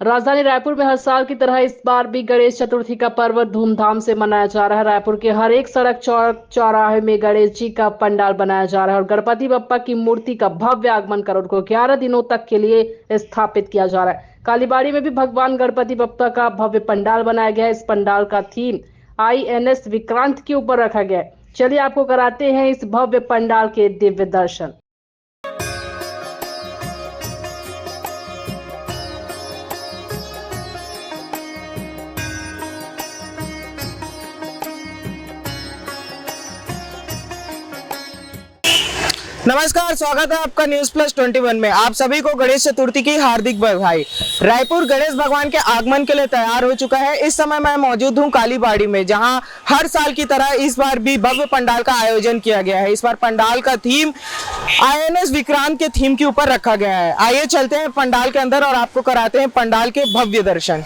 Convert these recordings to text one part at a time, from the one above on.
राजधानी रायपुर में हर साल की तरह इस बार भी गणेश चतुर्थी का पर्व धूमधाम से मनाया जा रहा है। रायपुर के हर एक सड़क चौराहे में गणेश जी का पंडाल बनाया जा रहा है और गणपति बप्पा की मूर्ति का भव्य आगमन कर उनको 11 दिनों तक के लिए स्थापित किया जा रहा है। कालीबाड़ी में भी भगवान गणपति बप्पा का भव्य पंडाल बनाया गया है। इस पंडाल का थीम INS विक्रांत के ऊपर रखा गया है। चलिए आपको कराते हैं इस भव्य पंडाल के दिव्य दर्शन। नमस्कार, स्वागत है आपका न्यूज प्लस 21 में। आप सभी को गणेश चतुर्थी की हार्दिक बधाई। रायपुर गणेश भगवान के आगमन के लिए तैयार हो चुका है। इस समय मैं मौजूद हूं कालीबाड़ी में, जहां हर साल की तरह इस बार भी भव्य पंडाल का आयोजन किया गया है। इस बार पंडाल का थीम INS विक्रांत के थीम के ऊपर रखा गया है। आइए चलते हैं पंडाल के अंदर और आपको कराते हैं पंडाल के भव्य दर्शन।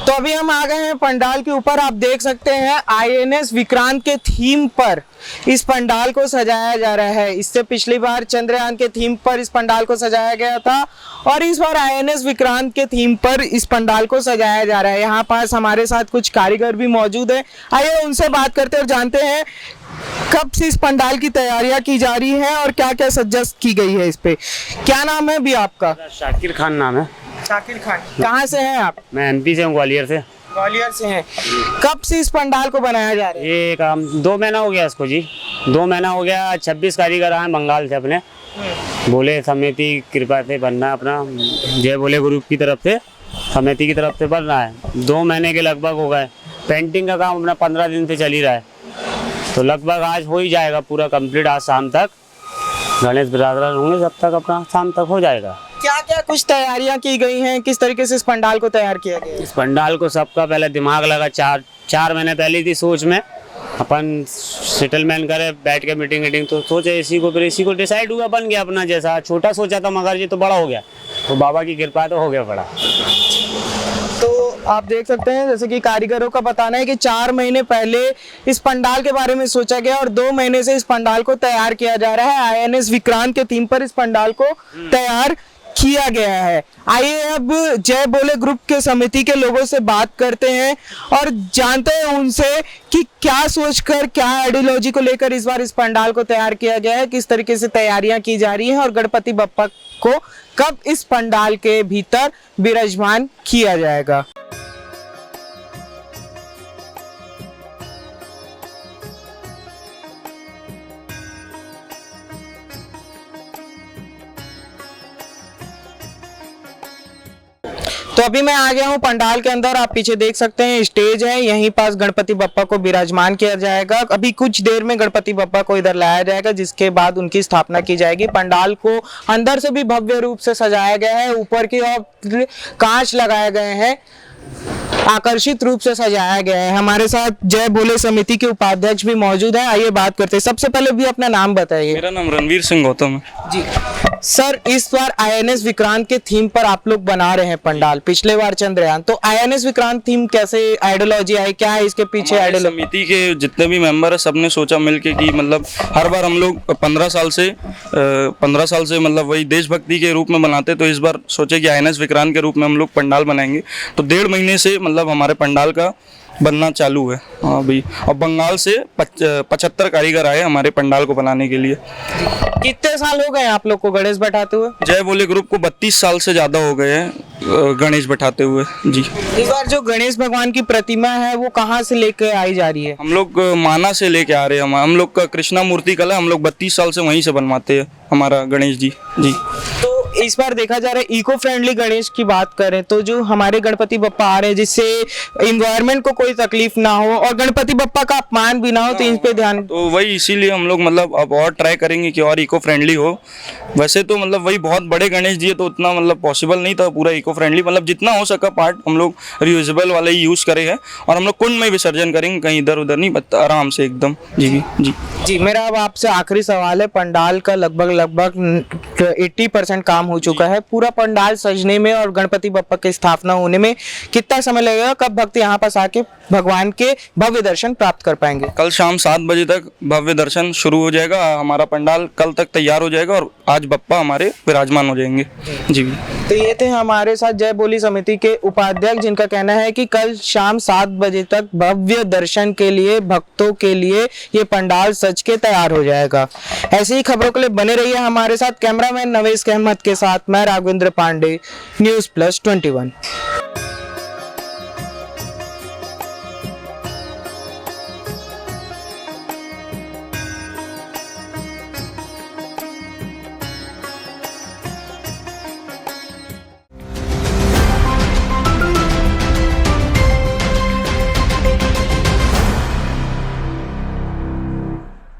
तो अभी हम आ गए हैं पंडाल के ऊपर। आप देख सकते हैं INS विक्रांत के थीम पर इस पंडाल को सजाया जा रहा है। इससे पिछली बार चंद्रयान के थीम पर इस पंडाल को सजाया गया था और इस बार INS विक्रांत के थीम पर इस पंडाल को सजाया जा रहा है। यहाँ पास हमारे साथ कुछ कारीगर भी मौजूद हैं। आइए उनसे बात करते हैं और जानते हैं कब से इस पंडाल की तैयारियां की जा रही है और क्या क्या सज्जा की गई है इस पे। क्या नाम है भी आपका? शाकिर खान नाम है। शाकिर खान, कहाँ से हैं आप? मैं MP से हूँ, ग्वालियर से। ग्वालियर से हैं। कब से इस पंडाल को बनाया जा रहा है? ये काम 2 महीना हो गया इसको जी। 2 महीना हो गया। 26 कारीगर आए बंगाल से अपने, बोले समिति कृपा से बनना, अपना जय बोले ग्रुप की तरफ से, समिति की तरफ से बन रहा है। 2 महीने के लगभग हो गए। पेंटिंग का काम अपना 15 दिन से चल ही रहा है, तो लगभग आज हो ही जाएगा पूरा कंप्लीट। आज शाम तक गणेश विराजमान होंगे, जब तक अपना शाम तक हो जाएगा। क्या क्या कुछ तैयारियां की गई हैं? किस तरीके से इस पंडाल को तैयार किया गया है? इस पंडाल को सबका पहले दिमाग लगा, 4 महीने पहले थी सोच में, अपन सेटलमेंट करे बैठ के मीटिंग तो सोचे इसी को डिसाइड हुआ, बन गया अपना। जैसा छोटा सोचा था मगर ये तो बड़ा हो गया, तो बाबा की कृपा तो हो गया बड़ा। तो आप देख सकते हैं जैसे कि कारीगरों का बताना है कि 4 महीने पहले इस पंडाल के बारे में सोचा गया और 2 महीने से इस पंडाल को तैयार किया जा रहा है। INS विक्रांत के थीम पर इस पंडाल को तैयार किया गया है। आइए अब जय बोले ग्रुप के समिति के लोगों से बात करते हैं और जानते हैं उनसे कि क्या सोचकर, क्या आइडियोलॉजी को लेकर इस बार इस पंडाल को तैयार किया गया है, किस तरीके से तैयारियां की जा रही हैं और गणपति बप्पा को कब इस पंडाल के भीतर विराजमान किया जाएगा। तो अभी मैं आ गया हूँ पंडाल के अंदर। आप पीछे देख सकते हैं स्टेज है, यहीं पास गणपति बप्पा को विराजमान किया जाएगा। अभी कुछ देर में गणपति बप्पा को इधर लाया जाएगा, जिसके बाद उनकी स्थापना की जाएगी। पंडाल को अंदर से भी भव्य रूप से सजाया गया है। ऊपर की ओर कांच लगाए गए हैं, आकर्षित रूप से सजाया गया है। हमारे साथ जय बोले समिति के उपाध्यक्ष भी मौजूद हैं। आइए बात करते हैं। सबसे पहले भी अपना नाम बताइए। मेरा नाम रणवीर सिंह गौतम है जी। सर, इस बार INS विक्रांत के थीम पर आप लोग बना रहे हैं पंडाल, पिछले बार चंद्रयान, तो INS विक्रांत थीम कैसे आइडियोलॉजी आई, क्या है इसके पीछे आइडियोलॉजी? समिति के जितने भी मेंबर है सबने सोचा मिलके कि मतलब हर बार हम लोग 15 साल से मतलब वही देशभक्ति के रूप में बनाते, तो इस बार सोचे कि INS विक्रांत के रूप में हम लोग पंडाल बनाएंगे। तो 1.5 महीने से मतलब हमारे पंडाल का बनना चालू है। हाँ भाई, और बंगाल से 75 कारीगर आए हमारे पंडाल को बनाने के लिए। कितने साल हो गए आप लोग को गणेश बैठाते हुए? जय बोले ग्रुप को 32 साल से ज़्यादा हो गए हैं गणेश बैठाते हुए जी। इस बार जो गणेश भगवान की प्रतिमा है वो कहाँ से लेकर आई जा रही है? हम लोग माना से लेके आ रहे हैं। हम लोग का कृष्णा मूर्ति कला हम लोग 32 साल से वहीं से बनवाते हैं हमारा गणेश जी। तो इस बार देखा जा रहा है इको फ्रेंडली गणेश की बात करें तो जो हमारे गणपति बप्पा आ रहे हैं, जिससे इन्वायरमेंट को कोई तकलीफ ना हो और गणपति बप्पा का अपमान भी ना हो, तो इन पे ध्यान, तो वही इसीलिए हम लोग मतलब अब और ट्राई करेंगे कि और इको फ्रेंडली हो। वैसे तो मतलब वही बहुत बड़े गणेश जी है तो उतना मतलब पॉसिबल नहीं था पूरा इको फ्रेंडली, मतलब जितना हो सका पार्ट हम लोग रियूजेबल वाले ही यूज़ करे हैं और हम लोग कुंड में विसर्जन करेंगे, कहीं इधर उधर नहीं, आराम से एकदम। जी। मेरा अब आपसे आखिरी सवाल है। पंडाल का लगभग 80% काम हो चुका है। पूरा पंडाल सजने में और गणपति बप्पा की स्थापना होने में कितना समय लगेगा, कब भक्त यहाँ पास आके भगवान के भव्य दर्शन प्राप्त कर पाएंगे? कल शाम 7 बजे तक भव्य दर्शन शुरू हो जाएगा। हमारा पंडाल कल तक तैयार हो जाएगा और आज बप्पा हमारे विराजमान हो जाएंगे। जी। तो ये थे हमारे साथ जय बोली समिति के उपाध्यक्ष, जिनका कहना है कि कल शाम 7 बजे तक भव्य दर्शन के लिए भक्तों के लिए ये पंडाल सज के तैयार हो जाएगा। ऐसी ही खबरों के लिए बने रहिए हमारे साथ। कैमरामैन नवेश अहमद के साथ मैं राघवेंद्र पांडे, न्यूज़ प्लस 21।